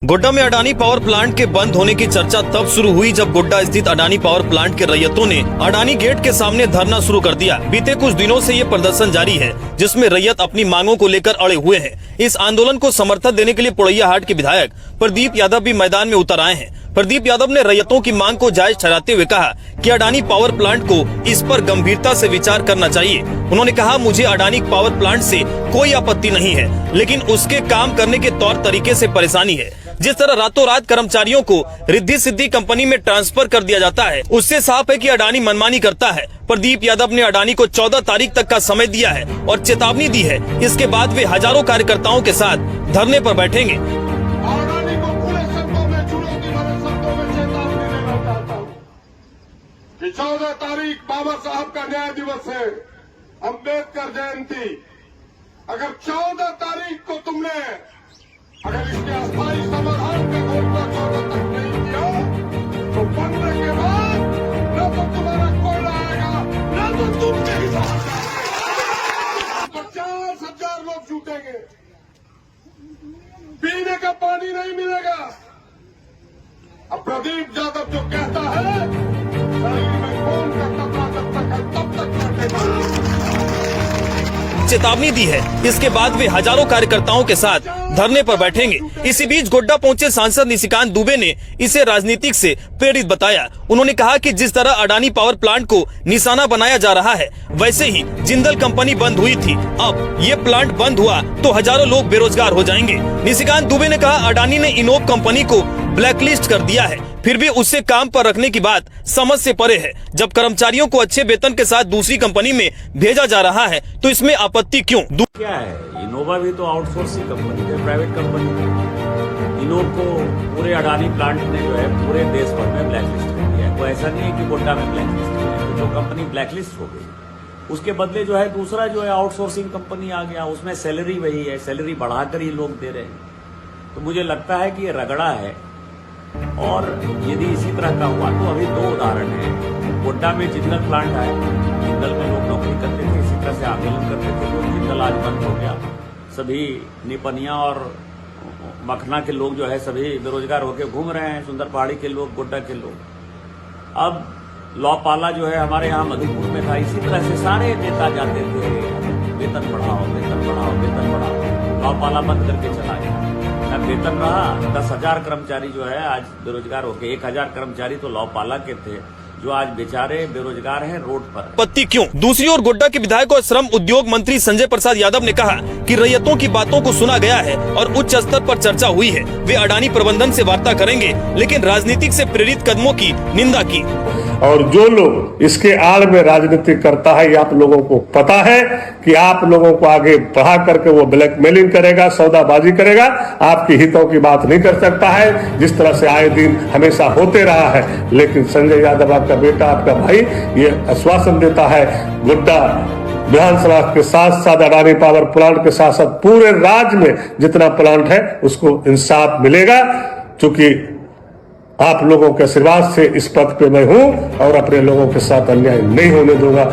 गोड्डा में Adani power plant के बंद होने की चर्चा तब शुरू हुई जब गोड्डा स्थित अडानी पावर प्लांट के रैयतों ने अडानी गेट के सामने धरना शुरू कर दिया। बीते कुछ दिनों से ये प्रदर्शन जारी है, जिसमें रैयत अपनी मांगों को लेकर अड़े हुए हैं। इस आंदोलन को समर्थन देने के लिए पोड़ैया हाट के विधायक प्रदीप यादव भी मैदान में उतर आए हैं। प्रदीप यादव ने रैयतों की मांग को जायज ठहराते हुए कहा कि अडानी पावर प्लांट को इस पर गंभीरता से विचार करना चाहिए। उन्होंने कहा, मुझे अडानी पावर प्लांट से कोई आपत्ति नहीं है, लेकिन उसके काम करने के तौर तरीके से परेशानी है। जिस तरह रातों रात कर्मचारियों को रिद्धि सिद्धि कंपनी में ट्रांसफर कर दिया जाता है, उससे साफ है कि अडानी मनमानी करता है। प्रदीप यादव ने अडानी को 14 तारीख तक का समय दिया है और चेतावनी दी है। इसके बाद वे हजारों कार्यकर्ताओं के साथ धरने पर बैठेंगे। अडानी को पूरे शब्दों में, चुनौती भरे शब्दों में चेतावनी देना चाहता हूँ कि 14 तारीख बाबा साहब का न्याय दिवस है, अम्बेडकर जयंती। अगर 14 तारीख को तुमने अगर इसके अस्थायी समाधान का घोषणा 14 तक नहीं किया तो 15 के बाद न तो तुम्हारा कोयला आएगा, न तो तुम कहीं बाहर जाओगे। 50,000 लोग छूटेंगे, पीने का पानी नहीं मिलेगा। अब प्रदीप यादव जो कहता है शरीर में खून का कपड़ा जब तक है तब तक कटेगा। चेतावनी दी है। इसके बाद वे हजारों कार्यकर्ताओं के साथ धरने पर बैठेंगे। इसी बीच गोड्डा पहुंचे सांसद निशिकांत दुबे ने इसे राजनीतिक से प्रेरित बताया। उन्होंने कहा कि जिस तरह अडानी पावर प्लांट को निशाना बनाया जा रहा है, वैसे ही जिंदल कंपनी बंद हुई थी। अब ये प्लांट बंद हुआ तो हजारों लोग बेरोजगार हो जाएंगे। निशिकांत दुबे ने कहा, अडानी ने इनोव कंपनी को ब्लैकलिस्ट कर दिया है, फिर भी उससे काम पर रखने की बात समझ से परे है। जब कर्मचारियों को अच्छे वेतन के साथ दूसरी कंपनी में भेजा जा रहा है तो इसमें आपत्ति क्यों? क्या है, इनोवा भी तो आउटसोर्सिंग कंपनी है, प्राइवेट कंपनी है। इनोव को पूरे अडानी प्लांट ने जो है पूरे देश भर में ब्लैकलिस्ट कर दिया है। कोई ऐसा नहीं है कि गोड्डा में ब्लैकलिस्ट किया है। तो जो कंपनी ब्लैकलिस्ट हो गई, उसके बदले जो है दूसरा जो है आउटसोर्सिंग कंपनी आ गया, उसमें सैलरी वही है, सैलरी बढ़ाकर ही लोग दे रहे हैं। तो मुझे लगता है कि ये रगड़ा है। और यदि इसी तरह का हुआ तो अभी 2 उदाहरण हैं। गोड्डा में जिंदल प्लांट आया, जिंदल में लोग नौकरी करते थे, इसी तरह से आंदोलन करते थे लोग। जिंदल आज बंद हो गया, सभी निपनिया और मखना के लोग जो है सभी बेरोजगार होकर घूम रहे हैं। सुंदर पहाड़ी के लोग, गोड्डा के लोग। अब लौपाला जो है हमारे यहाँ मधुपुर में था, इसी तरह से सारे नेता जाते थे, वेतन बढ़ाओ, वेतन बढ़ाओ, वेतन बढ़ाओ। लौपाला बंद करके चला गया। न वेतन रहा, 10,000 कर्मचारी जो है आज बेरोजगार हो गए। 1,000 कर्मचारी तो लौपाला के थे जो आज बेचारे बेरोजगार हैं रोड पर। आपत्ति क्यों? दूसरी ओर गोड्डा के विधायक और श्रम उद्योग मंत्री संजय प्रसाद यादव ने कहा कि रैयतों की बातों को सुना गया है और उच्च स्तर पर चर्चा हुई है। वे अडानी प्रबंधन से वार्ता करेंगे, लेकिन राजनीतिक से प्रेरित कदमों की निंदा की। और जो लोग इसके आड़ में राजनीति करता है, ये आप लोगों को पता है कि आप लोगों को आगे बढ़ा करके वो ब्लैकमेलिंग करेगा, सौदाबाजी करेगा, आपकी हितों की बात नहीं कर सकता है, जिस तरह से आए दिन हमेशा होते रहा है। लेकिन संजय यादव आपका बेटा, आपका भाई ये आश्वासन देता है, गोड्डा विधानसभा के साथ साथ अडानी पावर प्लांट के साथ साथ पूरे राज्य में जितना प्लांट है उसको इंसाफ मिलेगा। चूंकि आप लोगों के आशीर्वाद से इस पद पे मैं हूं और अपने लोगों के साथ अन्याय नहीं होने दूंगा।